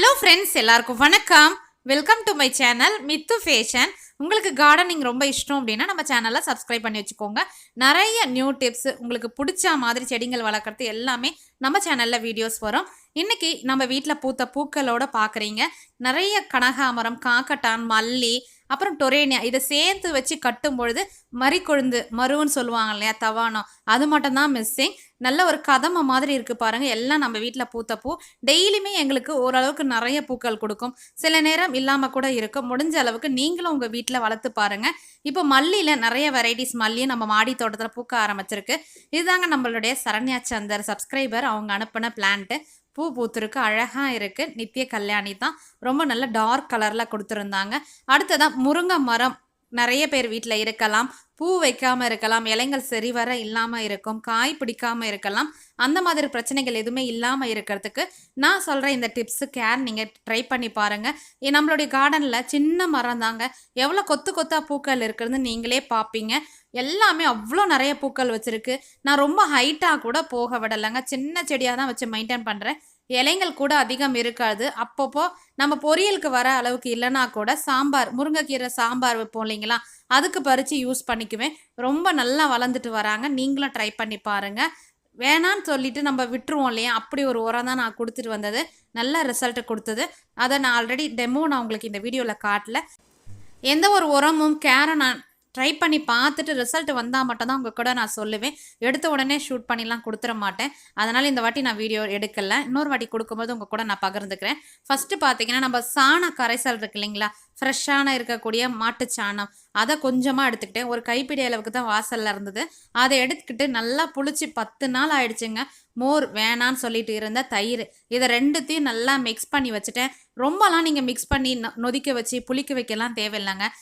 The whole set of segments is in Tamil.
ஹலோ ஃப்ரெண்ட்ஸ், எல்லாருக்கும் வணக்கம். Welcome to my channel Mithu fashion. உங்களுக்கு கார்டனிங் ரொம்ப இஷ்டம் அப்படின்னா நம்ம சேனலை சப்ஸ்கிரைப் பண்ணி வச்சுக்கோங்க. நிறைய நியூ டிப்ஸ், உங்களுக்கு பிடிச்ச மாதிரி செடிகள் வளர்க்குறது எல்லாமே நம்ம சேனலில் வீடியோஸ் வரும். இன்னைக்கு நம்ம வீட்டில் பூத்த பூக்களோட பார்க்குறீங்க. நிறைய கனகாமரம், காக்கட்டான், மல்லி, அப்புறம் டொரேனியா இதை சேர்த்து வச்சு கட்டும் பொழுது மறிக்கொழுந்து மருன்னு சொல்லுவாங்க இல்லையா, தவானம், அது மட்டும்தான் மிஸ்ஸிங். நல்ல ஒரு கதம்ப மாதிரி இருக்குது பாருங்கள். எல்லாம் நம்ம வீட்டில் பூத்த பூ. டெய்லியுமே எங்களுக்கு ஓரளவுக்கு நிறைய பூக்கள் கொடுக்கும். சில நேரம் இல்லாமல் கூட இருக்கும். முடிஞ்ச அளவுக்கு நீங்களும் உங்கள் வீட்டில் வளர்த்து பாருங்கள். இப்போ மல்லியில் நிறைய வெரைட்டிஸ் மல்லியும் நம்ம மாடி தோட்டத்தில் பூக்க ஆரம்பிச்சிருக்கு. இதுதாங்க நம்மளுடைய சரண்யா சந்தர் சப்ஸ்கிரைபர் அவங்க அனுப்பின பிளான்ட்டு. பூ பூத்துருக்கு, அழகாக இருக்குது. நித்திய கல்யாணி தான். ரொம்ப நல்ல டார்க் கலரில் கொடுத்துருந்தாங்க. அடுத்ததான் முருங்கை மரம். நிறைய பேர் வீட்டில் இருக்கலாம், பூ வைக்காமல் இருக்கலாம், இலைங்கள் சரிவர இல்லாமல் இருக்கும், காய் பிடிக்காமல் இருக்கலாம். அந்த மாதிரி பிரச்சனைகள் எதுவுமே இல்லாமல் இருக்கிறதுக்கு நான் சொல்கிற இந்த டிப்ஸு கேர் நீங்கள் ட்ரை பண்ணி பாருங்கள். நம்மளுடைய கார்டனில் சின்ன மரம் தாங்க, எவ்வளோ கொத்து கொத்தாக பூக்கள் இருக்குதுன்னு நீங்களே பார்ப்பீங்க. எல்லாமே அவ்வளோ நிறைய பூக்கள் வச்சுருக்கு. நான் ரொம்ப ஹைட்டாக கூட போக விடலைங்க, சின்ன செடியாக தான் வச்சு மெயின்டைன் பண்ணுறேன். இலைங்கள் கூட அதிகம் இருக்காது. அப்பப்போ நம்ம பொரியலுக்கு வர அளவுக்கு இல்லைனா கூட சாம்பார், முருங்கைக்கீரை சாம்பார் வைப்போம் இல்லைங்களா, அதுக்கு பறித்து யூஸ் பண்ணிக்குவேன். ரொம்ப நல்லா வளர்ந்துட்டு வராங்க. நீங்களும் ட்ரை பண்ணி பாருங்கள். வேணான்னு சொல்லிட்டு நம்ம விட்டுருவோம் இல்லையா, அப்படி ஒரு உரம் தான் நான் கொடுத்துட்டு வந்தது. நல்ல ரிசல்ட்டு கொடுத்தது. அதை நான் ஆல்ரெடி டெமோ நான் உங்களுக்கு இந்த வீடியோவில் காட்டல. எந்த ஒரு உரமும் கேரை நான் ட்ரை பண்ணி பார்த்துட்டு ரிசல்ட் வந்தால் மட்டும்தான் உங்கள் கூட நான் சொல்லுவேன். எடுத்த உடனே ஷூட் பண்ணிலாம் கொடுத்துட மாட்டேன். அதனால் இந்த வாட்டி நான் வீடியோ எடுக்கலை. இன்னொரு வாட்டி கொடுக்கும்போது உங்கள் கூட நான் பகிர்ந்துக்கிறேன். ஃபஸ்ட்டு பார்த்தீங்கன்னா, நம்ம சாண கரைசல் இருக்கு இல்லைங்களா, ஃப்ரெஷ்ஷான இருக்கக்கூடிய மாட்டு சாணம், அதை கொஞ்சமாக எடுத்துக்கிட்டேன். ஒரு கைப்பிடி அளவுக்கு தான் வாசலில் இருந்தது. அதை எடுத்துக்கிட்டு நல்லா புளிச்சு 10 நாள் ஆயிடுச்சுங்க. மோர் வேணான்னு சொல்லிட்டு இருந்த தயிர், இதை ரெண்டுத்தையும் நல்லா மிக்ஸ் பண்ணி வச்சுட்டேன். ரொம்பலாம் நீங்கள் மிக்ஸ் பண்ணி நொதிக்க வச்சு புளிக்க வைக்கலாம் தேவையில்லைங்க.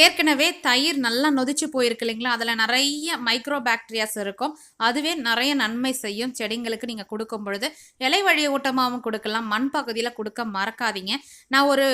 ஏற்கனவே தயிர் நல்லா நொதிச்சு போயிருக்கு இல்லைங்களா, அதில் நிறைய மைக்ரோ பாக்டீரியாஸ் இருக்கும். அதுவே நிறைய நன்மை செய்யும் செடிங்களுக்கு. நீங்கள் கொடுக்கும் பொழுது இலை வழி ஊட்டமாகவும் கொடுக்கலாம். மண் பகுதியில் கொடுக்க மறக்காதீங்க. நான் ஒரு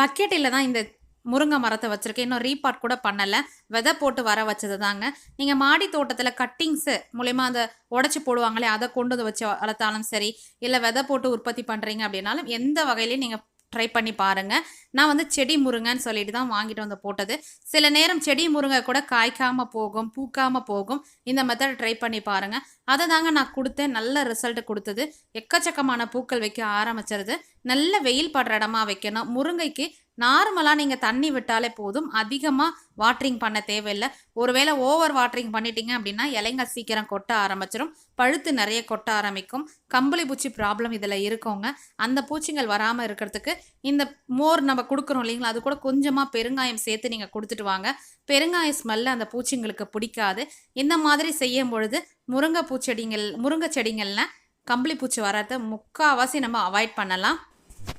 பக்கெட்டில் தான் இந்த முருங்கை மரத்தை வச்சுருக்கேன். இன்னும் ரீபாட் கூட பண்ணலை. விதை போட்டு வர வச்சது தாங்க. நீங்கள் மாடி தோட்டத்தில் கட்டிங்ஸு மூலயமா அந்த உடச்சி போடுவாங்களே, அதை கொண்டு வந்து வச்சு வளர்த்தாலும் சரி, இல்லை விதை போட்டு உற்பத்தி பண்ணுறீங்க அப்படின்னாலும் எந்த வகையிலையும் நீங்கள் ட்ரை பண்ணி பாருங்கள். நான் வந்து செடி முருங்கைன்னு சொல்லிட்டு தான் வாங்கிட்டு வந்து போட்டது. சில நேரம் செடி முருங்கை கூட காய்க்காமல் போகும், பூக்காமல் போகும். இந்த மெத்தட் ட்ரை பண்ணி பாருங்கள். அதை தாங்க நான் கொடுத்தேன். நல்ல ரிசல்ட் கொடுத்தது. எக்கச்சக்கமான பூக்கள் வைக்க ஆரம்பிச்சிருது. நல்ல வெயில் படுற இடமா வைக்கணும். முருங்கைக்கு நார்மலாக நீங்கள் தண்ணி விட்டாலே போதும், அதிகமாக வாட்டரிங் பண்ண தேவையில்லை. ஒருவேளை ஓவர் வாட்டரிங் பண்ணிட்டீங்க அப்படின்னா இலைங்க சீக்கிரம் கொட்ட ஆரம்பிச்சிடும், பழுத்து நிறைய கொட்ட ஆரம்பிக்கும். கம்பளி பூச்சி ப்ராப்ளம் இதில் இருக்கோங்க. அந்த பூச்சிகள் வராமல் இருக்கிறதுக்கு இந்த மோர் நம்ம கொடுக்குறோம் இல்லைங்களா, அது கூட கொஞ்சமாக பெருங்காயம் சேர்த்து நீங்கள் கொடுத்துட்டு வாங்க. பெருங்காய ஸ்மெல்ல அந்த பூச்சிங்களுக்கு பிடிக்காது. இந்த மாதிரி செய்யும் பொழுது முருங்கை செடிங்களில் கம்பளி பூச்சி வர்றதை முக்கால்வாசி நம்ம அவாய்ட் பண்ணலாம்.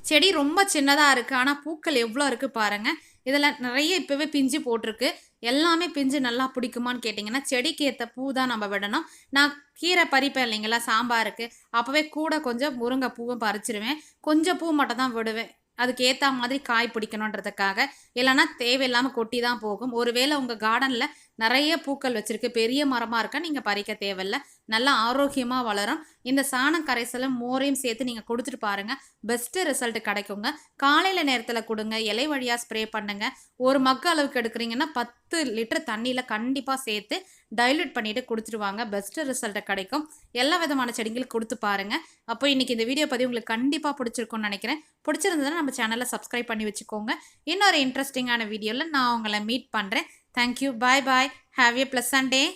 செடி ரொம்ப சின்னதாக இருக்குது, ஆனால் பூக்கள் எவ்வளோ இருக்குது பாருங்கள். இதில் நிறைய இப்போவே பிஞ்சு போட்டிருக்கு. எல்லாமே பிஞ்சு நல்லா பிடிக்குமான்னு கேட்டிங்கன்னா, செடிக்கு ஏற்ற பூ தான் நம்ம விடணும். நான் கீரை பறிப்பேன் இல்லைங்களா சாம்பாருக்கு, அப்போவே கூட கொஞ்சம் முருங்கை பூவும் பறிச்சிருவேன். கொஞ்சம் பூ மட்டும் தான் விடுவேன், அதுக்கு ஏற்ற மாதிரி காய் பிடிக்கணுன்றதுக்காக. இல்லைன்னா தேவையில்லாமல் கொட்டி தான் போகும். ஒருவேளை உங்கள் கார்டனில் நிறைய பூக்கள் வச்சுருக்கு, பெரிய மரமாக இருக்க, நீங்கள் பறிக்க தேவையில்லை. நல்லா ஆரோக்கியமாக வளரும். இந்த சாணம் கரைசலும் மோரையும் சேர்த்து நீங்கள் கொடுத்துட்டு பாருங்கள், பெஸ்ட்டு ரிசல்ட் கிடைக்குங்க. காலையில் நேரத்தில் கொடுங்க, இலை வழியாக ஸ்ப்ரே பண்ணுங்க. ஒரு மக்கு அளவுக்கு எடுக்கிறீங்கன்னா 10 லிட்டர் தண்ணியில் கண்டிப்பாக சேர்த்து டைல்யூட் பண்ணிவிட்டு கொடுத்துருவாங்க. பெஸ்ட்டு ரிசல்ட்டு கிடைக்கும். எல்லா விதமான செடிகளும் கொடுத்து பாருங்கள். அப்போ இன்றைக்கி இந்த வீடியோ பதிவு உங்களுக்கு கண்டிப்பாக பிடிச்சிருக்கும்னு நினைக்கிறேன். பிடிச்சிருந்ததுன்னா நம்ம சேனலை சப்ஸ்கிரைப் பண்ணி வச்சுக்கோங்க. இன்னொரு இன்ட்ரெஸ்டிங்கான வீடியோவில் நான் உங்களை மீட் பண்ணுறேன். Thank you. Bye bye. Have a pleasant day.